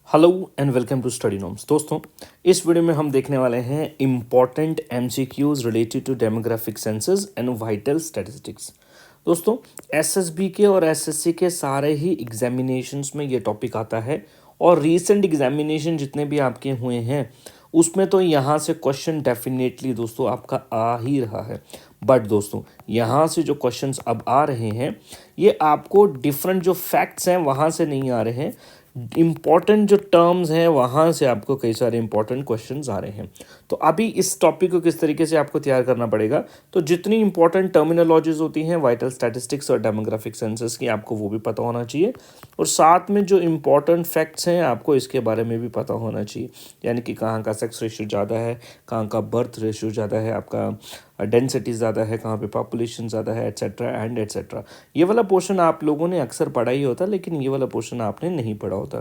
Hello and welcome to study norms. दोस्तों, इस video में हम देखने वाले हैं important MCQs related to demographic census and vital statistics. दोस्तों, एसएसबी के और एसएससी के सारे ही एग्जामिनेशंस में ये टॉपिक आता है और रीसेंट एग्जामिनेशन जितने भी आपके हुए हैं उसमें तो यहाँ से क्वेश्चन डेफिनेटली दोस्तों आपका आ ही रहा है। बट दोस्तों, यहाँ से जो क्वेश्चंस अब आ रहे हैं ये आपको डिफरेंट जो फैक्ट्स हैं वहाँ से नहीं आ रहे हैं, इम्पॉर्टेंट जो टर्म्स हैं वहाँ से आपको कई सारे इंपॉर्टेंट क्वेश्चंस आ रहे हैं। तो अभी इस टॉपिक को किस तरीके से आपको तैयार करना पड़ेगा, तो जितनी इंपॉर्टेंट टर्मिनोलॉजीज होती हैं वाइटल स्टैटिस्टिक्स और डेमोग्राफिक सेंसस की आपको वो भी पता होना चाहिए और साथ में जो इम्पॉर्टेंट फैक्ट्स हैं आपको इसके बारे में भी पता होना चाहिए। यानी कि कहाँ का सेक्स रेशियो ज़्यादा है, कहाँ का बर्थ रेशियो ज़्यादा है, आपका डेंसिटी ज़्यादा है, कहाँ पे पॉपुलेशन ज़्यादा है, एट्सेट्रा एंड एट्सेट्रा। ये वाला पोर्शन आप लोगों ने अक्सर पढ़ा ही होता, लेकिन ये वाला पोर्शन आपने नहीं पढ़ा होता।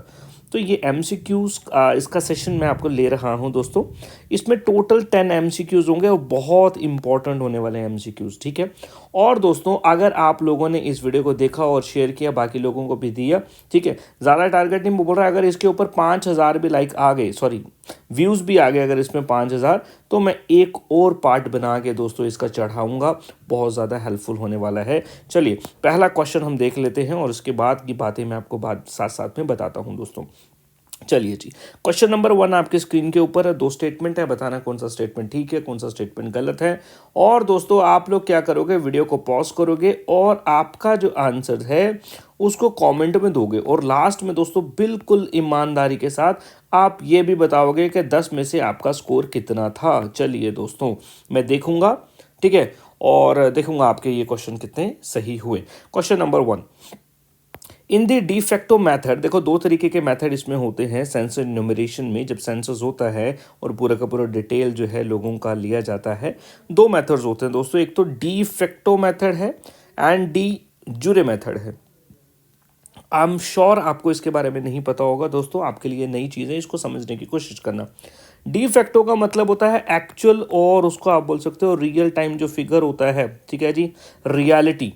तो ये एमसीक्यूज़ इसका सेशन मैं आपको ले रहा हूँ दोस्तों। इसमें टोटल 10 एमसीक्यूज़ होंगे और बहुत इंपॉर्टेंट होने वाले एमसीक्यूज़, ठीक है। और दोस्तों, अगर आप लोगों ने इस वीडियो को देखा और शेयर किया, बाकी लोगों को भी दिया, ठीक है, ज़्यादा टारगेट नहीं बोल रहा, अगर इसके ऊपर 5,000 भी लाइक आ गए, सॉरी व्यूज़ भी आ गए अगर इसमें 5,000, तो मैं एक और पार्ट बना के दोस्तों इसका चढ़ाऊंगा। बहुत ज़्यादा हेल्पफुल होने वाला है। चलिए पहला क्वेश्चन हम देख लेते हैं और उसके बाद की बातें मैं आपको बाद साथ साथ में बताता हूं दोस्तों। चलिए जी, क्वेश्चन नंबर 1 आपके स्क्रीन के ऊपर है। 2 स्टेटमेंट है, बताना कौन सा स्टेटमेंट ठीक है, कौन सा स्टेटमेंट गलत है। और दोस्तों आप लोग क्या करोगे, वीडियो को पॉज करोगे और आपका जो आंसर है उसको कमेंट में दोगे और लास्ट में दोस्तों बिल्कुल ईमानदारी के साथ आप ये भी बताओगे कि 10 में से आपका स्कोर कितना था। चलिए दोस्तों, मैं देखूंगा, ठीक है, और देखूंगा आपके ये क्वेश्चन कितने सही हुए। Question number 1, in the D facto method, देखो 2 तरीके के मैथड इसमें होते हैं सेंसस न्यूमरेशन में। जब सेंसस होता है और पूरा का पूरा डिटेल जो है लोगों का लिया जाता है, 2 मेथड्स होते हैं दोस्तों। एक तो डी फैक्टो मैथड है एंड डी जुरे मैथड है। आई एम श्योर आपको इसके बारे में नहीं पता होगा दोस्तों, आपके लिए नई चीज़ है, इसको समझने की कोशिश करना। डी फैक्टो का मतलब होता है एक्चुअल, और उसको आप बोल सकते हो रियल टाइम जो फिगर होता है, ठीक है जी, रियलिटी,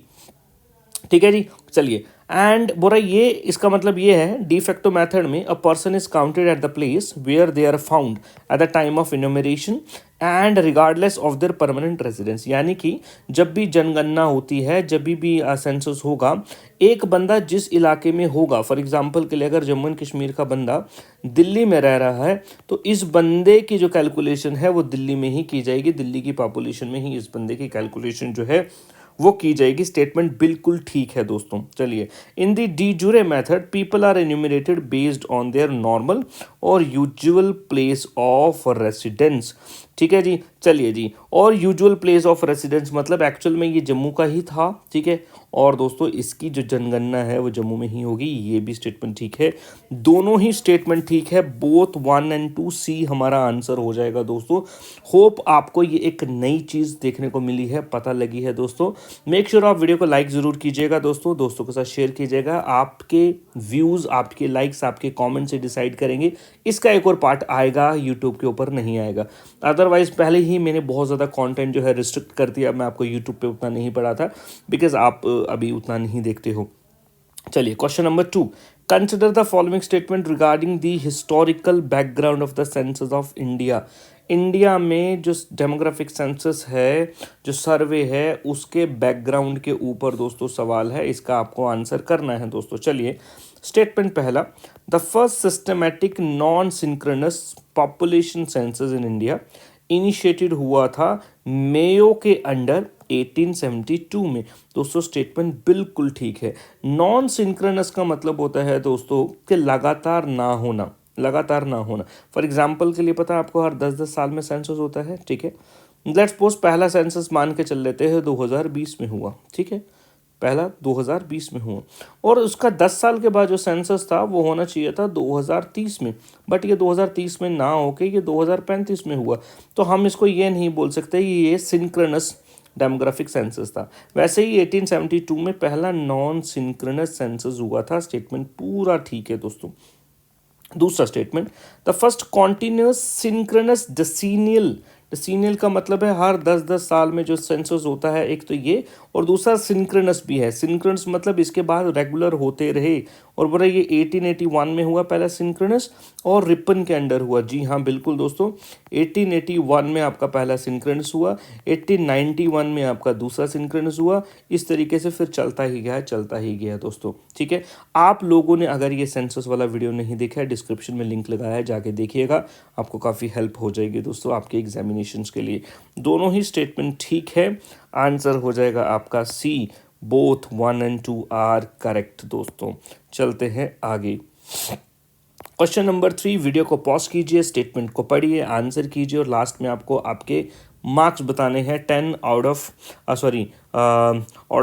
ठीक है जी। चलिए, एंड बोरा ये इसका मतलब ये है, डी फैक्टो मैथड में a person is counted at the place where they are found at the time of enumeration and regardless of their permanent residence. यानी कि जब भी जनगणना होती है, जब भी सेंसस होगा, एक बंदा जिस इलाके में होगा, फॉर एग्जांपल के लिए अगर जम्मू एंड कश्मीर का बंदा दिल्ली में रह रहा है तो इस बंदे की जो कैलकुलेशन है वो दिल्ली में ही की जाएगी, दिल्ली की पॉपुलेशन में ही इस बंदे की कैलकुलेशन जो है वो की जाएगी। स्टेटमेंट बिल्कुल ठीक है दोस्तों। चलिए, in the de jure method people are enumerated based on their normal और यूजुअल प्लेस ऑफ रेसिडेंस, ठीक है जी। चलिए जी, और यूजुअल प्लेस ऑफ रेसिडेंस मतलब एक्चुअल में ये जम्मू का ही था, ठीक है, और दोस्तों इसकी जो जनगणना है वो जम्मू में ही होगी। ये भी स्टेटमेंट ठीक है, दोनों ही स्टेटमेंट ठीक है। बोथ 1 एंड 2 सी हमारा आंसर हो जाएगा दोस्तों। होप आपको ये एक नई चीज़ देखने को मिली है, पता लगी है दोस्तों। मेक श्योर आप वीडियो को लाइक ज़रूर कीजिएगा दोस्तों, दोस्तों के साथ शेयर कीजिएगा। आपके व्यूज़, आपके लाइक्स, आपके कॉमेंट से डिसाइड करेंगे इसका एक और पार्ट आएगा, यूट्यूब के ऊपर नहीं आएगा। अदरवाइज पहले ही मैंने बहुत ज़्यादा कंटेंट जो है रिस्ट्रिक्ट कर दिया, मैं आपको यूट्यूब पे उतना नहीं पढ़ा था बिकॉज आप अभी उतना नहीं देखते हो। चलिए, question number 2, consider the following statement regarding the historical background of the census of India. India में जो डेमोग्राफिक सेंसस है, जो सर्वे है, उसके बैकग्राउंड के ऊपर दोस्तों सवाल है, इसका आपको आंसर करना है दोस्तों। चलिए, स्टेटमेंट पहला, the first systematic non synchronous population census in India initiated हुआ था मेयो के अंडर 1872 में। दोस्तों स्टेटमेंट बिल्कुल ठीक है। नॉन सिंक्रोनस का मतलब होता है दोस्तों कि लगातार ना होना, लगातार ना होना। फॉर एग्जांपल के लिए पता है आपको, हर 10-10 साल में सेंसस होता है, ठीक है। लेट्स सपोज पहला सेंसस मान के चल लेते हैं 2020 में हुआ, ठीक है, पहला 2020 में हुआ, और उसका 10 साल के बाद जो सेंसस था वो होना चाहिए था 2030 में, बट ये 2030 में ना होके ये 2035 में हुआ। तो हम इसको ये नहीं बोल सकते ये सिंक्रोनस डेमोग्राफिक सेंसस था। वैसे ही 1872 में पहला नॉन सिंक्रोनस सेंसस हुआ था। स्टेटमेंट पूरा ठीक है दोस्तों। दूसरा statement, the first continuous synchronous decennial सीनियल का मतलब है हर 10-10 साल में जो सेंसस होता है, एक तो ये, और दूसरा सिंक्रोनस भी है। सिंक्रोनस मतलब इसके बाद रेगुलर होते रहे, और बोला ये 1881 में हुआ पहला सिंक्रोनस और रिपन के अंडर हुआ। जी हाँ बिल्कुल दोस्तों, 1881 में आपका पहला सिंक्रोनस हुआ, 1891 में आपका दूसरा सिंक्रोनस हुआ। इस तरीके से फिर चलता ही गया, चलता ही गया दोस्तों। ठीक है, आप लोगों ने अगर ये सेंसस वाला वीडियो नहीं देखा है, डिस्क्रिप्शन में लिंक लगाया है, जाके देखिएगा, आपको काफ़ी हेल्प हो जाएगी दोस्तों आपके एग्जामिनेशंस के लिए। दोनों ही स्टेटमेंट ठीक है, आंसर हो जाएगा आपका सी, बोथ 1 and 2 आर करेक्ट दोस्तों। चलते हैं आगे। क्वेश्चन नंबर 3, वीडियो को पॉज कीजिए, स्टेटमेंट को पढ़िए, आंसर कीजिए, और लास्ट में आपको आपके मार्क्स बताने हैं। 10 आउट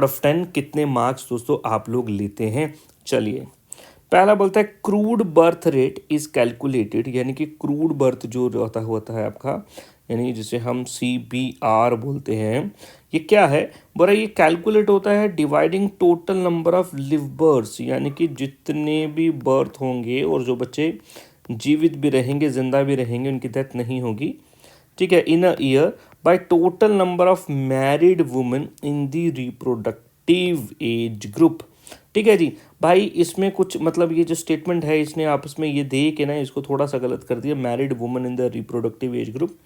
ऑफ 10 कितने मार्क्स दोस्तों आप लोग लेते हैं। चलिए, पहला बोलता है crude birth rate is calculated, यानी कि क्रूड बर्थ जो होता है आपका, यानी जिसे हम CBR बोलते हैं, ये क्या है। बोला ये कैलकुलेट होता है dividing total number of live births, यानी कि जितने भी बर्थ होंगे और जो बच्चे जीवित भी रहेंगे, जिंदा भी रहेंगे, उनकी डेथ नहीं होगी, ठीक है, in a year, by total number of married women in the reproductive age group. ठीक है जी भाई, इसमें कुछ मतलब ये जो स्टेटमेंट है इसने आपस में ये दे के ना इसको थोड़ा सा गलत कर दिया, married women in the reproductive age group.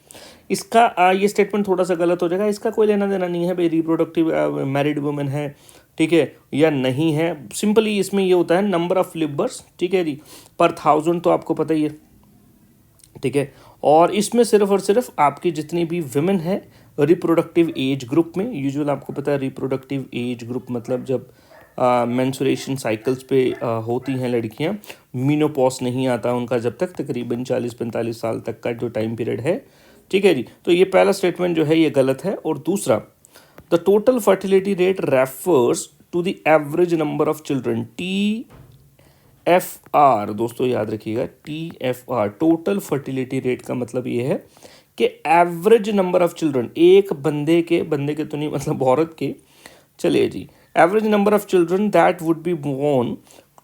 इसका ये स्टेटमेंट थोड़ा सा गलत हो जाएगा, इसका कोई लेना देना नहीं है भाई रिप्रोडक्टिव मैरिड वुमेन है, ठीक है, या नहीं है। सिंपली इसमें ये होता है नंबर ऑफ लिवर्स, ठीक है जी, पर 1000 तो आपको पता ही है, ठीक है। और इसमें सिर्फ और सिर्फ आपकी जितनी भी विमेन है रिप्रोडक्टिव एज ग्रुप में, यूजुअल आपको पता है रिप्रोडक्टिव एज ग्रुप मतलब जब मेंस्ट्रुएशन साइकिल्स पे होती हैं लड़कियां, मीनोपॉज नहीं आता उनका जब तक, तकरीबन 40-45 साल तक का जो टाइम पीरियड है, ठीक है जी। तो ये पहला स्टेटमेंट जो है ये गलत है। और दूसरा, the total fertility rate refers to the average number of children, TFR दोस्तों याद रखिएगा, TFR टोटल फर्टिलिटी रेट का मतलब ये है कि एवरेज नंबर ऑफ चिल्ड्रन, एक बंदे के तो नहीं मतलब औरत के, चलिए जी, average number of children that would be born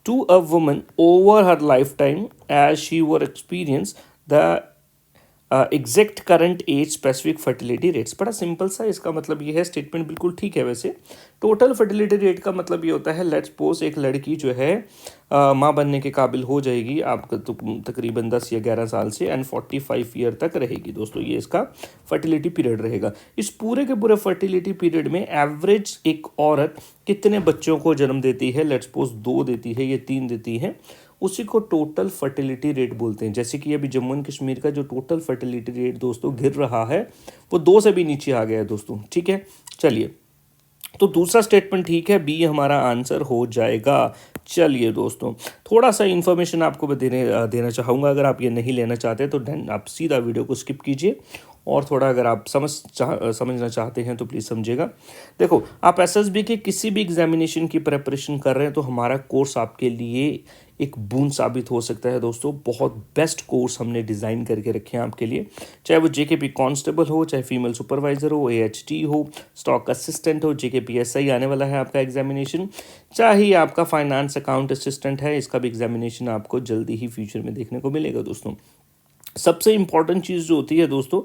to a woman over her lifetime as she were experience the exact current age specific fertility rates. बड़ा सिंपल सा इसका मतलब ये है, स्टेटमेंट बिल्कुल ठीक है। वैसे टोटल फर्टिलिटी रेट का मतलब ये होता है, लेट्स सपोज एक लड़की जो है माँ बनने के काबिल हो जाएगी आपका तो तकरीबन 10 या 11 साल से, एंड 45 ईयर तक रहेगी दोस्तों, ये इसका फर्टिलिटी पीरियड रहेगा। इस पूरे के पूरे फर्टिलिटी पीरियड में एवरेज एक औरत कितने बच्चों को जन्म देती है, लेट्स सपोज 2 देती है या 3 देती है, उसी को टोटल फर्टिलिटी रेट बोलते हैं। जैसे कि अभी जम्मू एंड कश्मीर का जो टोटल फर्टिलिटी रेट दोस्तों गिर रहा है, वो 2 से भी नीचे आ गया है दोस्तों, ठीक है। चलिए, तो दूसरा स्टेटमेंट ठीक है, बी हमारा आंसर हो जाएगा। चलिए दोस्तों, थोड़ा सा इन्फॉर्मेशन आपको देना चाहूँगा, अगर आप ये नहीं लेना चाहते तो आप सीधा वीडियो को स्किप कीजिए, और थोड़ा अगर आप समझना चाहते हैं तो प्लीज़ समझिएगा। देखो, आप एसएसबी के किसी भी एग्जामिनेशन की प्रिपरेशन कर रहे हैं तो हमारा कोर्स आपके लिए एक बूंद साबित हो सकता है दोस्तों। बहुत बेस्ट कोर्स हमने डिज़ाइन करके रखे हैं आपके लिए, चाहे वो जेकेपी कांस्टेबल हो, चाहे फीमेल सुपरवाइजर हो, AHT हो, स्टॉक असिस्टेंट हो, JKPSI आने वाला है आपका एग्जामिनेशन, चाहे आपका फाइनेंस अकाउंट असिस्टेंट है, इसका भी एग्जामिनेशन आपको जल्दी ही फ्यूचर में देखने को मिलेगा दोस्तों। सबसे इंपॉर्टेंट चीज़ जो होती है दोस्तों,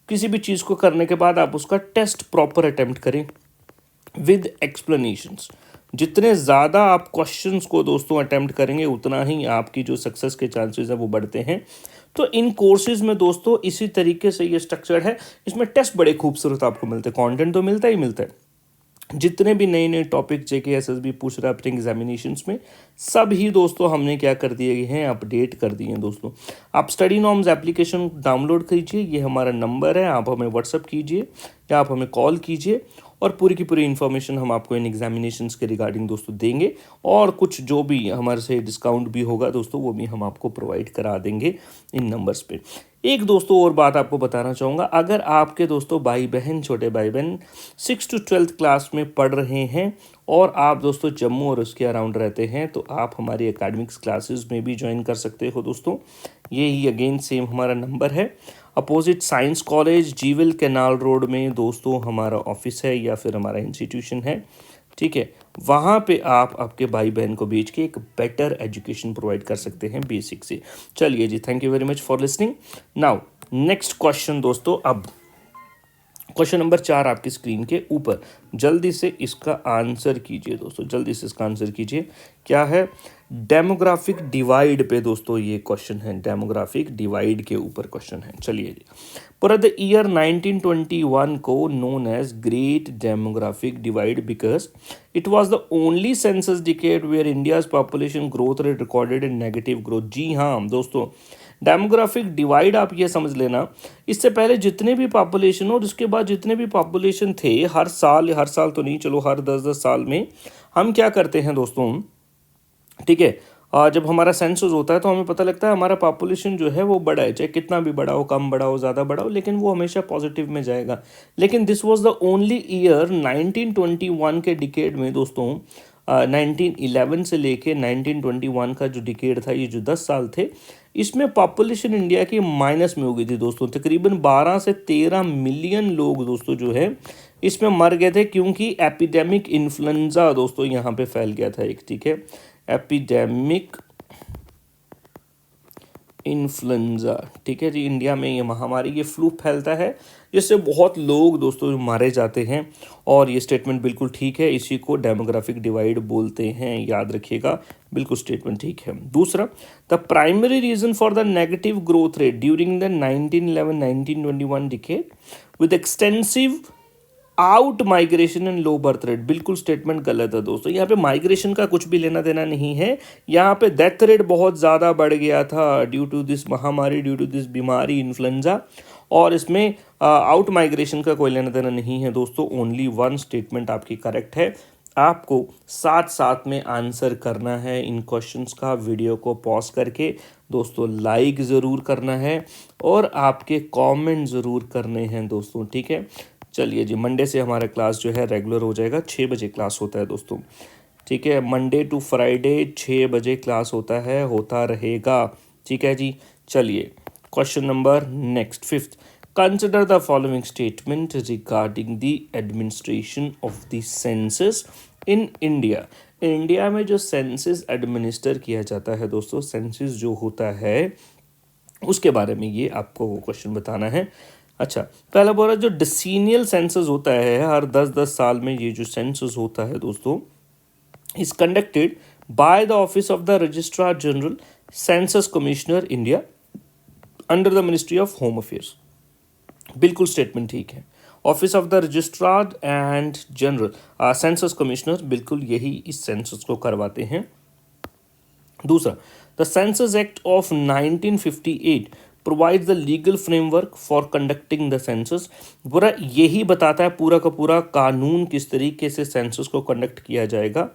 किसी भी चीज़ को करने के बाद आप उसका टेस्ट प्रॉपर अटेम्प्ट करें विद एक्सप्लेनेशंस। जितने ज़्यादा आप क्वेश्चंस को दोस्तों अटेम्प्ट करेंगे, उतना ही आपकी जो सक्सेस के चांसेस है वो बढ़ते हैं। तो इन कोर्सेज में दोस्तों इसी तरीके से ये स्ट्रक्चर है, इसमें टेस्ट बड़े खूबसूरत आपको मिलते हैं, कंटेंट तो मिलता ही मिलता है। जितने भी नए नए टॉपिक जेके एसएसबी पूछ रहा है अपने एग्जामिनेशंस में, सब ही दोस्तों हमने क्या कर दिए हैं, अपडेट कर दिए हैं दोस्तों। आप स्टडी नॉर्म्स एप्लीकेशन डाउनलोड कीजिए, ये हमारा नंबर है, आप हमें व्हाट्सअप कीजिए या आप हमें कॉल कीजिए, और पूरी की पूरी इन्फॉर्मेशन हम आपको इन एग्जामिनेशंस के रिगार्डिंग दोस्तों देंगे, और कुछ जो भी हमारे से डिस्काउंट भी होगा दोस्तों वो भी हम आपको प्रोवाइड करा देंगे इन नंबर्स पे। एक दोस्तों और बात आपको बताना चाहूँगा, अगर आपके दोस्तों भाई बहन, छोटे भाई बहन 6 to 12th क्लास में पढ़ रहे हैं और आप दोस्तों जम्मू और उसके अराउंड रहते हैं, तो आप हमारी एकेडमिक्स क्लासेस में भी ज्वाइन कर सकते हो दोस्तों। ये ही अगेन सेम हमारा नंबर है, अपोजिट साइंस कॉलेज, जीविल कैनाल रोड में दोस्तों हमारा ऑफिस है या फिर हमारा इंस्टीट्यूशन है, ठीक है। वहाँ पे आप आपके भाई बहन को भेज के एक बेटर एजुकेशन प्रोवाइड कर सकते हैं बेसिक से। चलिए जी, thank you very much for listening. Now next question दोस्तों, अब क्वेश्चन नंबर 4 आपकी स्क्रीन के ऊपर, जल्दी से इसका आंसर कीजिए दोस्तों, जल्दी से इसका आंसर कीजिए। क्या है? डेमोग्राफिक डिवाइड पे दोस्तों ये क्वेश्चन है, डेमोग्राफिक डिवाइड के ऊपर क्वेश्चन है। चलिए जी, पूरा द ईयर 1921 को known as great demographic divide because it was the only census decade where India's population growth rate recorded in negative growth. जी हाँ दोस्तों, डेमोग्राफिक डिवाइड आप ये समझ लेना, इससे पहले जितने भी पॉपुलेशन और उसके बाद जितने भी पॉपुलेशन थे, हर साल तो नहीं, चलो हर 10-10 साल में हम क्या करते हैं दोस्तों, ठीक है, जब हमारा सेंसस होता है तो हमें पता लगता है हमारा पॉपुलेशन जो है वो बड़ा है, चाहे कितना भी बड़ा हो, कम बड़ा हो, ज़्यादा बड़ा हो, लेकिन वो हमेशा पॉजिटिव में जाएगा। लेकिन this was the only year 1921 के डिकेड में दोस्तों, 1911 से लेके 1921 का जो डिकेड था, ये जो 10 साल थे, इसमें पॉपुलेशन इंडिया की माइनस में हो गई थी दोस्तों। तकरीबन 12 से 13 मिलियन लोग दोस्तों जो है इसमें मर गए थे, क्योंकि एपिडेमिक इन्फ्लुएंजा दोस्तों यहाँ पे फैल गया था एक, ठीक है, एपिडेमिक इन्फ्लुएंजा, ठीक है जी। इंडिया में ये महामारी, ये फ्लू फैलता है, जिससे बहुत लोग दोस्तों मारे जाते हैं, और ये स्टेटमेंट बिल्कुल ठीक है, इसी को डेमोग्राफिक डिवाइड बोलते हैं, याद रखिएगा, बिल्कुल स्टेटमेंट ठीक है। दूसरा, the primary reason for the negative growth rate during the 1911-1921 decade with extensive out migration and low birth rate, बिल्कुल स्टेटमेंट गलत है दोस्तों। यहाँ पे माइग्रेशन का कुछ भी लेना देना नहीं है, यहाँ पे डेथ रेट बहुत ज़्यादा बढ़ गया था ड्यू टू दिस महामारी, ड्यू टू दिस बीमारी इन्फ्लुएंजा, और इसमें आउट माइग्रेशन का कोई लेना देना नहीं है दोस्तों। ओनली वन स्टेटमेंट आपकी करेक्ट है। आपको साथ साथ में आंसर करना है इन क्वेश्चंस का, वीडियो को पॉज करके दोस्तों लाइक ज़रूर करना है, और आपके कमेंट ज़रूर करने हैं दोस्तों, ठीक है। चलिए जी, मंडे से हमारा क्लास जो है रेगुलर हो जाएगा, 6 बजे क्लास होता है दोस्तों, ठीक है। मंडे टू फ्राइडे 6 बजे क्लास होता है, होता रहेगा, ठीक है जी। चलिए, question number next 5th, consider the following statement regarding the administration of the census in India. India में जो सेंसस एडमिनिस्टर किया जाता है दोस्तों, सेंसस जो होता है उसके बारे में ये आपको क्वेश्चन बताना है। अच्छा, पहला बोला जो डिसीनियल सेंसस होता है, हर 10-10 साल में ये जो सेंसस होता है दोस्तों, is conducted by the office of the registrar general census commissioner India under the ministry of home affairs. बिल्कुल स्टेटमेंट ठीक है, office of the registrar and general census commissioner, बिल्कुल यही इस सेंसस को करवाते हैं। दूसरा, the census act of 1958 provides the legal framework for conducting the census. पूरा यही बताता है, पूरा का पूरा कानून किस तरीके से सेंसस को कंडक्ट किया जाएगा,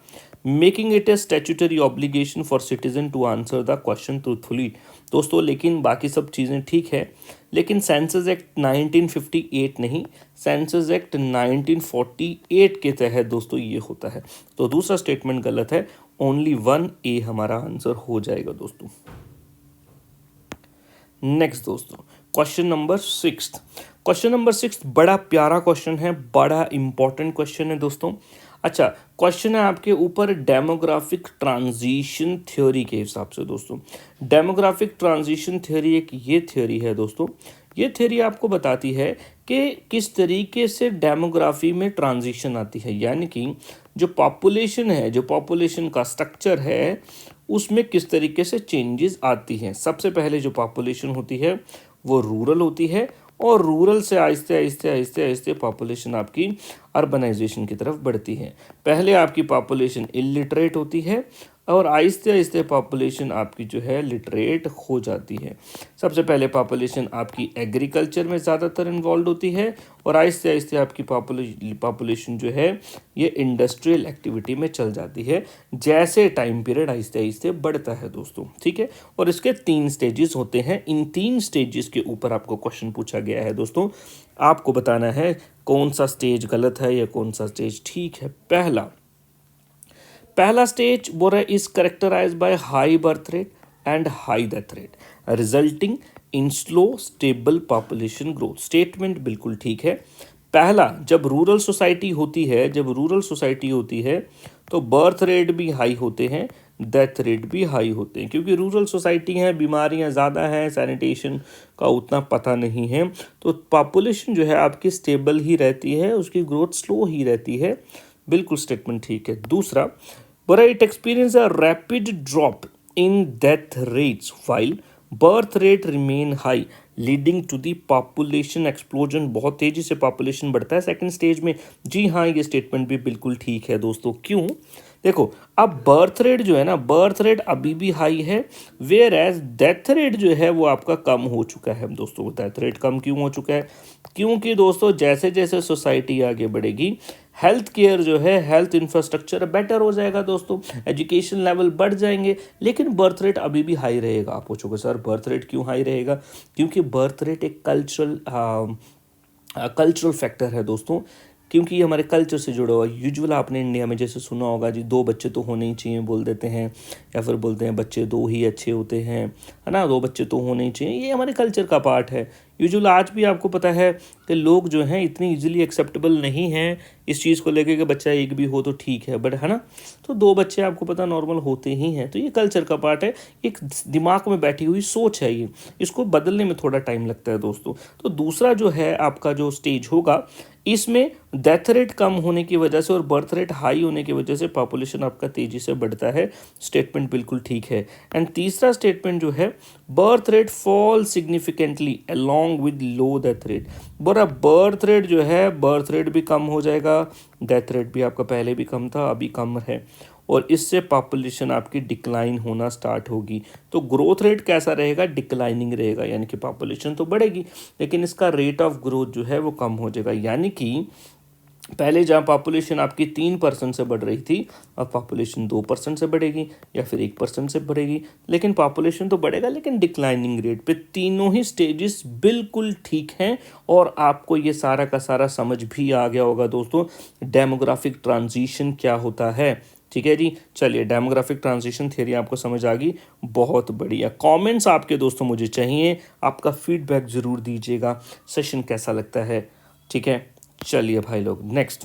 making it a statutory obligation for citizen to answer the question truthfully दोस्तों। लेकिन बाकी सब चीज़ें ठीक है, लेकिन सेंसस एक्ट 1958 नहीं, सेंसस एक्ट 1948 के तहत दोस्तों ये होता है। तो दूसरा स्टेटमेंट गलत है, ओनली 1A हमारा आंसर हो जाएगा दोस्तों। नेक्स्ट दोस्तों, question number 6th। Question number 6 बड़ा प्यारा क्वेश्चन है, बड़ा इंपॉर्टेंट क्वेश्चन है दोस्तों। अच्छा, क्वेश्चन है आपके ऊपर डेमोग्राफिक ट्रांजिशन थ्योरी के हिसाब से दोस्तों। डेमोग्राफिक ट्रांजिशन थ्योरी एक ये थ्योरी है दोस्तों, ये थ्योरी आपको बताती है कि किस तरीके से डेमोग्राफी में ट्रांजिशन आती है, यानी कि जो पॉपुलेशन है, जो पॉपुलेशन का स्ट्रक्चर है, उसमें किस तरीके से चेंजेस आती हैं। सबसे पहले जो पॉपुलेशन होती है वो रूरल होती है, और रूरल से आहिस्ते आहिस्ते आहिस्ते आहिस्ते पॉपुलेशन आपकी अर्बनाइजेशन की तरफ बढ़ती है। पहले आपकी पॉपुलेशन इलिटरेट होती है, और आहिस्ते आहिस्ते पॉपुलेशन आपकी जो है लिटरेट हो जाती है। सबसे पहले पॉपुलेशन आपकी एग्रीकल्चर में ज़्यादातर इन्वॉल्व होती है, और आहिस्ते आहिस्ते आपकी पॉपुलेशन जो है ये इंडस्ट्रियल एक्टिविटी में चल जाती है, जैसे टाइम पीरियड आहिस्ते आहिस्ते बढ़ता है दोस्तों, ठीक है। और इसके 3 स्टेजेस होते हैं, इन 3 स्टेजेस के ऊपर आपको क्वेश्चन पूछा गया है दोस्तों। आपको बताना है कौन सा स्टेज गलत है या कौन सा स्टेज ठीक है। पहला स्टेज बोल रहा है is characterize by high birth rate and high death rate resulting in slow stable population growth. Statement बिल्कुल ठीक है। पहला, जब रूरल सोसाइटी होती है तो बर्थ रेट भी हाई होते हैं, डेथ रेट भी हाई होते हैं, क्योंकि रूरल सोसाइटी हैं, बीमारियां ज़्यादा हैं, सैनिटेशन का उतना पता नहीं है, तो पॉपुलेशन जो है आपकी स्टेबल ही रहती है, उसकी ग्रोथ स्लो ही रहती है। बिल्कुल स्टेटमेंट ठीक है। दूसरा, बोला it experience a rapid drop in death rates while birth rate remain high leading to the population explosion. बहुत तेजी से पॉपुलेशन बढ़ता है सेकंड स्टेज में। जी हाँ, ये स्टेटमेंट भी बिल्कुल ठीक है दोस्तों। क्यों? देखो, अब बर्थ रेट जो है ना, बर्थ रेट अभी भी हाई है, वेयर एज डेथ रेट जो है वो आपका कम हो चुका है दोस्तों। डेथ रेट कम क्यों हो चुका है? क्योंकि दोस्तों जैसे जैसे सोसाइटी आगे बढ़ेगी, हेल्थ केयर जो है, हेल्थ इंफ्रास्ट्रक्चर बेटर हो जाएगा दोस्तों, एजुकेशन लेवल बढ़ जाएंगे, लेकिन बर्थ रेट अभी भी हाई रहेगा। आप पूछोगे सर बर्थ रेट क्यों हाई रहेगा? क्योंकि बर्थ रेट एक कल्चरल फैक्टर है दोस्तों, क्योंकि ये हमारे कल्चर से जुड़ा हुआ है। यूजुअल आपने इंडिया में जैसे सुना होगा जी, 2 बच्चे तो होने ही चाहिए बोल देते हैं, या फिर बोलते हैं बच्चे 2 ही अच्छे होते हैं, है ना, 2 बच्चे तो होने ही चाहिए। ये हमारे कल्चर का पार्ट है। यूजुअल आज भी आपको पता है कि लोग जो हैं इतनी इजीली एक्सेप्टेबल नहीं हैं इस चीज़ को लेके कि बच्चा एक भी हो तो ठीक है, बट है ना, तो 2 बच्चे आपको पता नॉर्मल होते ही हैं। तो ये कल्चर का पार्ट है, एक दिमाग में बैठी हुई सोच है ये, इसको बदलने में थोड़ा टाइम लगता है दोस्तों। तो दूसरा जो है आपका जो स्टेज होगा, इसमें डेथ रेट कम होने की वजह से और बर्थ रेट हाई होने की वजह से पॉपुलेशन आपका तेजी से बढ़ता है। स्टेटमेंट बिल्कुल ठीक है। एंड तीसरा स्टेटमेंट जो है, birth rate fall significantly along with low death rate. Bora birth rate जो है, बर्थ रेट भी कम हो जाएगा, डेथ रेट भी आपका पहले भी कम था, अभी कम है, और इससे पॉपुलेशन आपकी डिक्लाइन होना स्टार्ट होगी। तो ग्रोथ रेट कैसा रहेगा? डिक्लाइनिंग रहेगा, यानी कि पॉपुलेशन तो बढ़ेगी लेकिन इसका रेट ऑफ ग्रोथ जो है वो कम हो जाएगा। यानी कि पहले जहाँ पॉपुलेशन आपकी 3% से बढ़ रही थी, अब पॉपुलेशन 2% से बढ़ेगी या फिर 1% से बढ़ेगी, लेकिन पॉपुलेशन तो बढ़ेगा लेकिन डिक्लाइनिंग रेट पे। तीनों ही स्टेजेस बिल्कुल ठीक हैं और आपको ये सारा का सारा समझ भी आ गया होगा दोस्तों, डेमोग्राफिक ट्रांजिशन क्या होता है। ठीक है जी, चलिए, डेमोग्राफिक ट्रांजिशन थ्योरी आपको समझ आ गई, बहुत बढ़िया। कमेंट्स आपके दोस्तों मुझे चाहिए, आपका फीडबैक ज़रूर दीजिएगा, सेशन कैसा लगता है। ठीक है, चलिए भाई लोग, next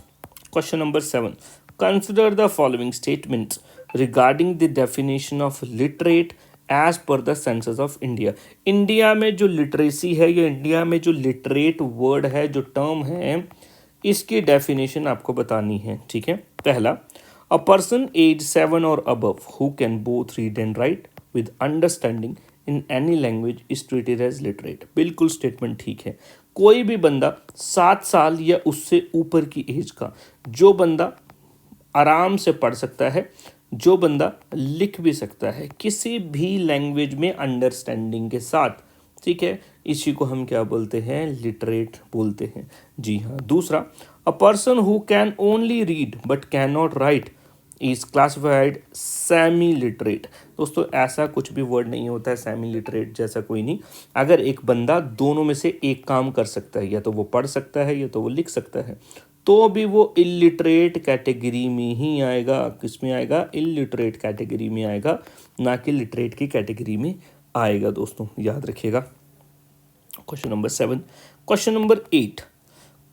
question number 7, consider the following statements regarding the definition of literate as per the census of India. India में जो लिटरेसी है, या इंडिया में जो लिटरेट वर्ड है, जो टर्म है, इसकी डेफिनेशन आपको बतानी है। ठीक है, पहला, अ पर्सन एज 7 और above who can both read and write with understanding in any language is treated as literate. बिल्कुल स्टेटमेंट ठीक है। कोई भी बंदा 7 साल या उससे ऊपर की एज का, जो बंदा आराम से पढ़ सकता है, जो बंदा लिख भी सकता है किसी भी लैंग्वेज में अंडरस्टैंडिंग के साथ, ठीक है, इसी को हम क्या बोलते हैं? लिटरेट बोलते हैं। जी हाँ। दूसरा, a person who can only read but can not right is classified semi literate. दोस्तों ऐसा कुछ भी वर्ड नहीं होता है सेमी लिटरेट जैसा, कोई नहीं। अगर एक बंदा दोनों में से एक काम कर सकता है, या तो वो पढ़ सकता है या तो वो लिख सकता है, तो भी वो इलिटरेट कैटेगरी में ही आएगा। किस में आएगा? इलिटरेट कैटेगरी में आएगा, ना कि लिटरेट की कैटेगरी में आएगा दोस्तों, याद रखिएगा। Question number 7। Question number 8,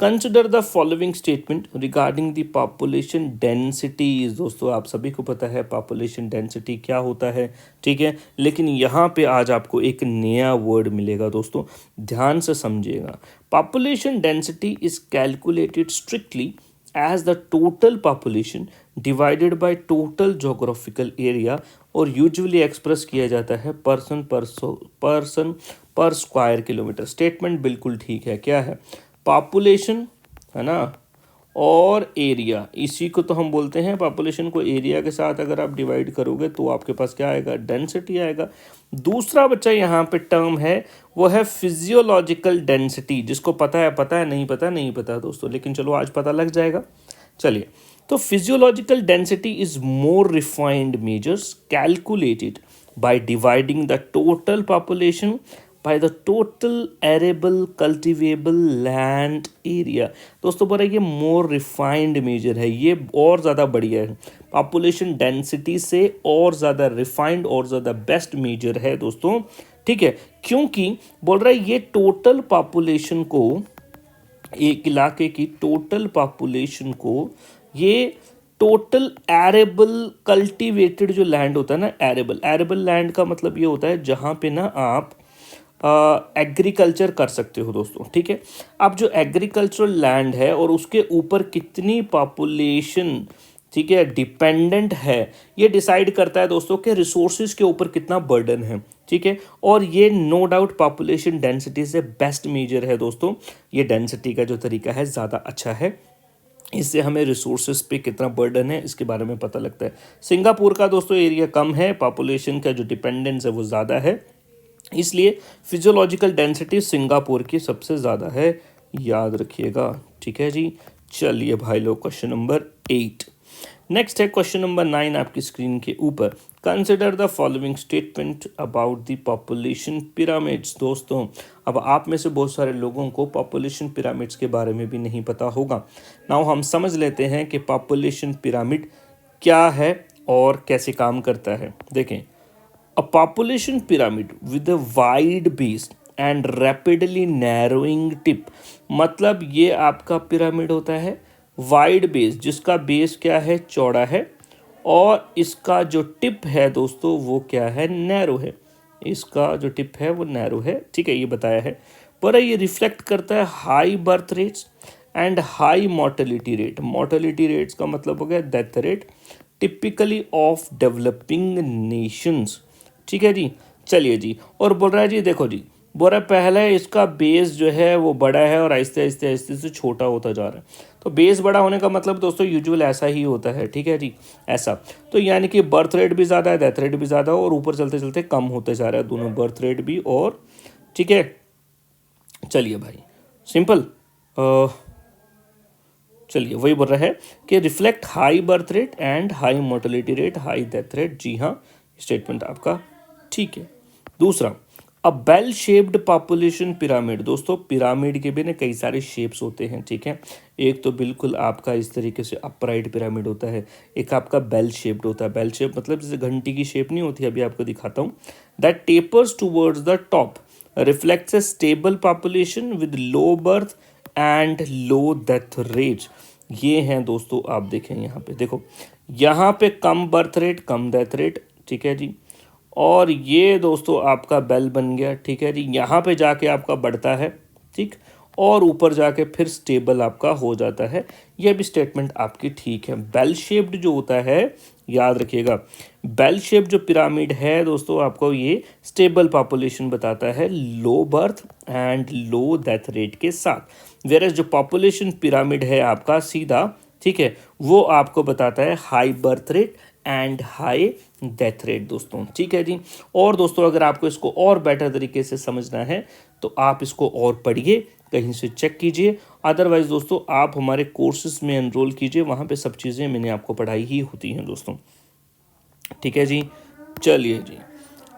consider the following statement regarding the population densities. दोस्तों आप सभी को पता है पॉपुलेशन डेंसिटी क्या होता है, ठीक है, लेकिन यहाँ पे आज आपको एक नया वर्ड मिलेगा दोस्तों, ध्यान से समझिएगा। Population density is calculated strictly as the total population divided by total geographical area, और यूजुअली एक्सप्रेस किया जाता है पर्सन पर स्क्वायर किलोमीटर। स्टेटमेंट बिल्कुल ठीक है। क्या है? पॉपुलेशन, है ना, और एरिया, इसी को तो हम बोलते हैं, पॉपुलेशन को एरिया के साथ अगर आप डिवाइड करोगे तो आपके पास क्या आएगा? डेंसिटी आएगा। दूसरा बच्चा यहाँ पे टर्म है वो है फिजियोलॉजिकल डेंसिटी। जिसको पता है, नहीं पता नहीं पता दोस्तों, लेकिन चलो आज पता लग जाएगा। चलिए, तो physiological density is more refined measures calculated by dividing the total population by the total arable cultivable land area। दोस्तों बोला ये मोर रिफाइंड मेजर है, ये और ज़्यादा बढ़िया है, पॉपुलेशन डेंसिटी से और ज़्यादा रिफाइंड और ज़्यादा बेस्ट मेजर है दोस्तों। ठीक है, क्योंकि बोल रहा है ये टोटल पॉपुलेशन को, एक इलाके की टोटल पॉपुलेशन को ये टोटल एरेबल कल्टीवेटेड जो लैंड होता है ना, एरेबल लैंड का मतलब ये होता है जहाँ पे ना आप एग्रीकल्चर कर सकते हो दोस्तों, ठीक है। अब जो एग्रीकल्चरल लैंड है और उसके ऊपर कितनी पॉपुलेशन, ठीक है, डिपेंडेंट है, ये डिसाइड करता है दोस्तों कि रिसोर्सेज के ऊपर कितना बर्डन है, ठीक है। और ये नो डाउट पॉपुलेशन डेंसिटी से बेस्ट मेजर है दोस्तों। ये डेंसिटी का जो तरीका है ज़्यादा अच्छा है, इससे हमें रिसोर्सेज पे कितना बर्डन है इसके बारे में पता लगता है। सिंगापुर का दोस्तों एरिया कम है, पॉपुलेशन का जो डिपेंडेंस है वो ज़्यादा है, इसलिए फिजियोलॉजिकल डेंसिटी सिंगापुर की सबसे ज़्यादा है, याद रखिएगा, ठीक है जी। चलिए भाई लोग, क्वेश्चन नंबर 8 नेक्स्ट है। क्वेश्चन नंबर 9 आपकी स्क्रीन के ऊपर। Consider the following statement about the population pyramids. दोस्तों अब आप में से बहुत सारे लोगों को पॉपुलेशन पिरामिड्स के बारे में भी नहीं पता होगा। नाउ हम समझ लेते हैं कि पॉपुलेशन पिरामिड क्या है और कैसे काम करता है। देखें, A population pyramid with a wide base and rapidly narrowing tip, मतलब ये आपका पिरामिड होता है वाइड बेस, जिसका बेस क्या है, चौड़ा है, और इसका जो टिप है दोस्तों वो क्या है, नैरो है। इसका जो टिप है वो नैरो है, ठीक है, ये बताया है। पर ये रिफ्लेक्ट करता है high birth rates and high mortality rate. Mortality rates का मतलब हो गया death rate, typically of developing Nations, ठीक है जी। चलिए जी, और बोल रहा है जी, देखो जी, बोल रहा है पहले इसका बेस जो है वो बड़ा है और आहिस्ते आहिस्ते आहिस्ते से छोटा होता जा रहा है। तो बेस बड़ा होने का मतलब दोस्तों यूजुअल ऐसा ही होता है, ठीक है जी, ऐसा। तो यानी कि बर्थ रेट भी ज़्यादा है, डेथ रेट भी ज़्यादा है, और ऊपर चलते चलते कम होते जा रहा है दोनों, बर्थ रेट भी और, ठीक है। चलिए भाई, सिंपल, चलिए वही बोल रहा है कि reflect high birth rate and high mortality rate, high death rate. जी हाँ, स्टेटमेंट आपका ठीक है। दूसरा, a bell shaped population pyramid. दोस्तों पिरामिड के भी ना कई सारे शेप्स होते हैं, ठीक है। एक तो बिल्कुल आपका इस तरीके से अपराइट पिरामिड होता है, एक आपका बेल शेप्ड होता है। बेल शेप मतलब जैसे घंटी की शेप नहीं होती, अभी आपको दिखाता हूँ। That tapers towards the top, reflects A stable population with low birth and low death rate. ये हैं दोस्तों, आप देखें यहाँ पे, देखो यहाँ पे कम बर्थ रेट कम डेथ रेट, ठीक है जी। और ये दोस्तों आपका बेल बन गया, ठीक है जी। यहाँ पे जाके आपका बढ़ता है, ठीक, और ऊपर जाके फिर स्टेबल आपका हो जाता है। ये भी स्टेटमेंट आपकी ठीक है। बेल शेप्ड जो होता है, याद रखिएगा, बेल शेप जो पिरामिड है दोस्तों, आपको ये स्टेबल पॉपुलेशन बताता है, low birth and low death rate के साथ। वेरस जो पॉपुलेशन पिरामिड है आपका सीधा, ठीक है, वो आपको बताता है high birth rate and high death rate दोस्तों, ठीक है जी। और दोस्तों अगर आपको इसको और बेटर तरीके से समझना है तो आप इसको और पढ़िए, कहीं से चेक कीजिए। अदरवाइज दोस्तों आप हमारे कोर्सेज में एनरोल कीजिए, वहाँ पे सब चीज़ें मैंने आपको पढ़ाई ही होती हैं दोस्तों, ठीक है जी। चलिए जी,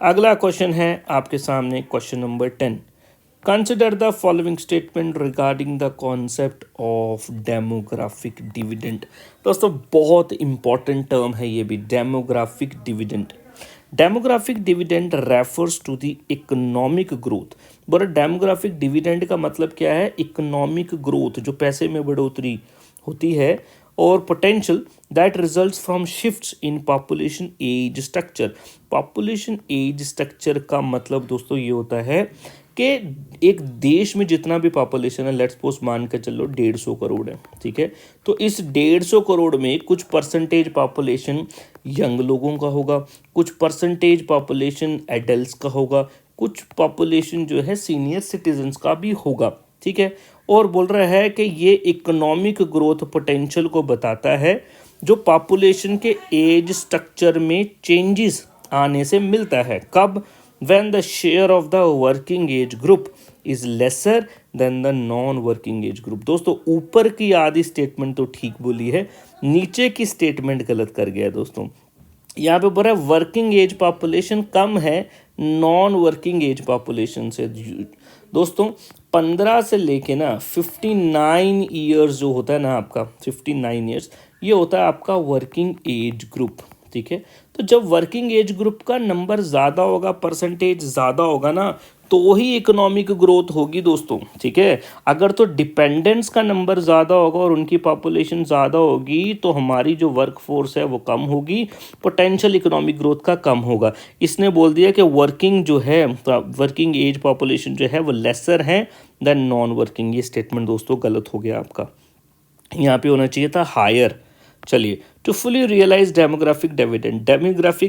अगला क्वेश्चन है आपके सामने, question number 10। Consider the following statement regarding the concept of demographic dividend. दोस्तों बहुत इंपॉर्टेंट टर्म है ये भी, demographic dividend. Demographic dividend refers to the economic growth. बोला डेमोग्राफिक डिविडेंड का मतलब क्या है, इकोनॉमिक ग्रोथ, जो पैसे में बढ़ोतरी होती है, और potential that results from shifts in population age structure. Population age structure का मतलब दोस्तों ये होता है कि एक देश में जितना भी पॉपुलेशन है, लेट्स सपोज मान के चलो 150 करोड़ है, ठीक है। तो इस 150 करोड़ में कुछ परसेंटेज पॉपुलेशन यंग लोगों का होगा, कुछ परसेंटेज पॉपुलेशन एडल्ट्स का होगा, कुछ पॉपुलेशन जो है सीनियर सिटीजन्स का भी होगा, ठीक है। और बोल रहा है कि ये इकोनॉमिक ग्रोथ पोटेंशियल को बताता है जो पॉपुलेशन के एज स्ट्रक्चर में चेंजेस आने से मिलता है। कब? when the share of the working age group is lesser than the non working age group। दोस्तों ऊपर की आधी स्टेटमेंट तो ठीक बोली है, नीचे की स्टेटमेंट गलत कर गया दोस्तों। यहाँ पे बोल रहा है वर्किंग एज पॉपुलेशन कम है नॉन वर्किंग एज पॉपुलेशन से। दोस्तों 15 से लेके ना 59 ईयर्स जो होता है ना आपका, 59 ईयर्स, ये होता है आपका वर्किंग एज ग्रुप, ठीक है। तो जब वर्किंग एज ग्रुप का नंबर ज़्यादा होगा, परसेंटेज ज़्यादा होगा ना, तो ही इकोनॉमिक ग्रोथ होगी दोस्तों, ठीक है। अगर तो डिपेंडेंट्स का नंबर ज़्यादा होगा और उनकी पॉपुलेशन ज़्यादा होगी तो हमारी जो वर्क फोर्स है वो कम होगी, पोटेंशियल इकोनॉमिक ग्रोथ का कम होगा। इसने बोल दिया कि वर्किंग जो है, वर्किंग एज पॉपुलेशन जो है वो लेसर है देन नॉन वर्किंग। ये स्टेटमेंट दोस्तों गलत हो गया आपका, यहाँ पे होना चाहिए था हायर। चलिए, to fully realise demographic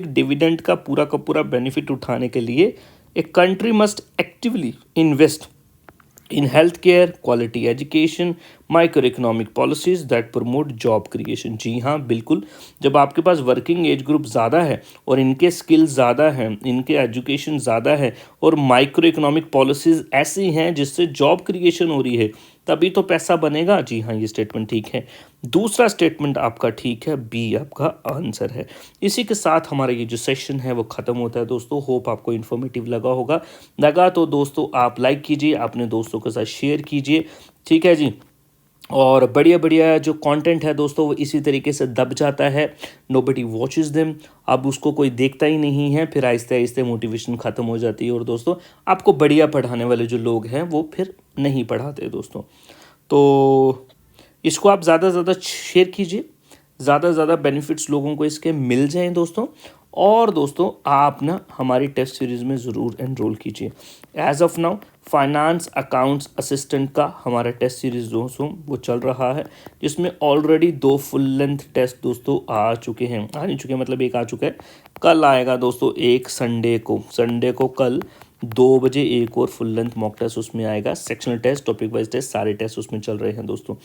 dividend का पूरा बेनिफिट उठाने के लिए a country must actively invest in health care, quality education, micro economic policies that promote job creation. जी हाँ, बिल्कुल। जब आपके पास वर्किंग एज ग्रुप ज़्यादा है और इनके स्किल्स ज़्यादा हैं, इनके एजुकेशन ज़्यादा है और माइक्रो इकोनॉमिक पॉलिसीज़ ऐसी हैं जिससे जॉब क्रिएशन हो रही है, तभी तो पैसा बनेगा। जी हाँ, ये स्टेटमेंट ठीक है। दूसरा स्टेटमेंट आपका ठीक है, बी आपका आंसर है। इसी के साथ हमारा ये जो सेशन है वो ख़त्म होता है दोस्तों। होप आपको इन्फॉर्मेटिव लगा तो दोस्तों आप लाइक कीजिए, अपने दोस्तों के साथ शेयर कीजिए, ठीक है जी। और बढ़िया जो कंटेंट है दोस्तों वो इसी तरीके से दब जाता है, नोबडी वॉचेस देम, अब उसको कोई देखता ही नहीं है, फिर आहिस्ते आहिस्ते मोटिवेशन ख़त्म हो जाती है और दोस्तों आपको बढ़िया पढ़ाने वाले जो लोग हैं वो फिर नहीं पढ़ाते दोस्तों। तो इसको आप ज़्यादा से ज़्यादा शेयर कीजिए, ज़्यादा से ज़्यादा बेनिफिट्स लोगों को इसके मिल जाएं दोस्तों। और दोस्तों आप ना हमारी टेस्ट सीरीज़ में ज़रूर एनरोल कीजिए। As of now finance accounts assistant का हमारा टेस्ट सीरीज़ दोस्तों वो चल रहा है, जिसमें ऑलरेडी 2 फुल लेंथ टेस्ट दोस्तों आ चुके हैं, मतलब एक आ चुका है, कल आएगा दोस्तों एक संडे को कल 2 बजे एक और फुल लेंथ मॉक टेस्ट उसमें आएगा। Sectional test, topic wise test, सारे टेस्ट उसमें चल रहे हैं दोस्तों।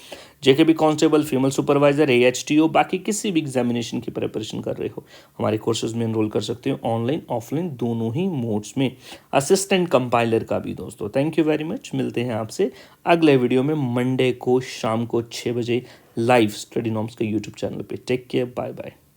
JKB constable, female supervisor, AHTO, बाकी किसी भी एग्जामिनेशन की प्रिपरेशन कर रहे हो हमारे कोर्सेज में एनरोल कर सकते हो, ऑनलाइन ऑफलाइन दोनों ही मोड्स में, असिस्टेंट कंपाइलर का भी दोस्तों। Thank you very much. मिलते हैं आपसे अगले वीडियो में मंडे को शाम को 6 बजे लाइव स्टडी नॉर्म्स के यूट्यूब चैनल पर। Take care, bye bye.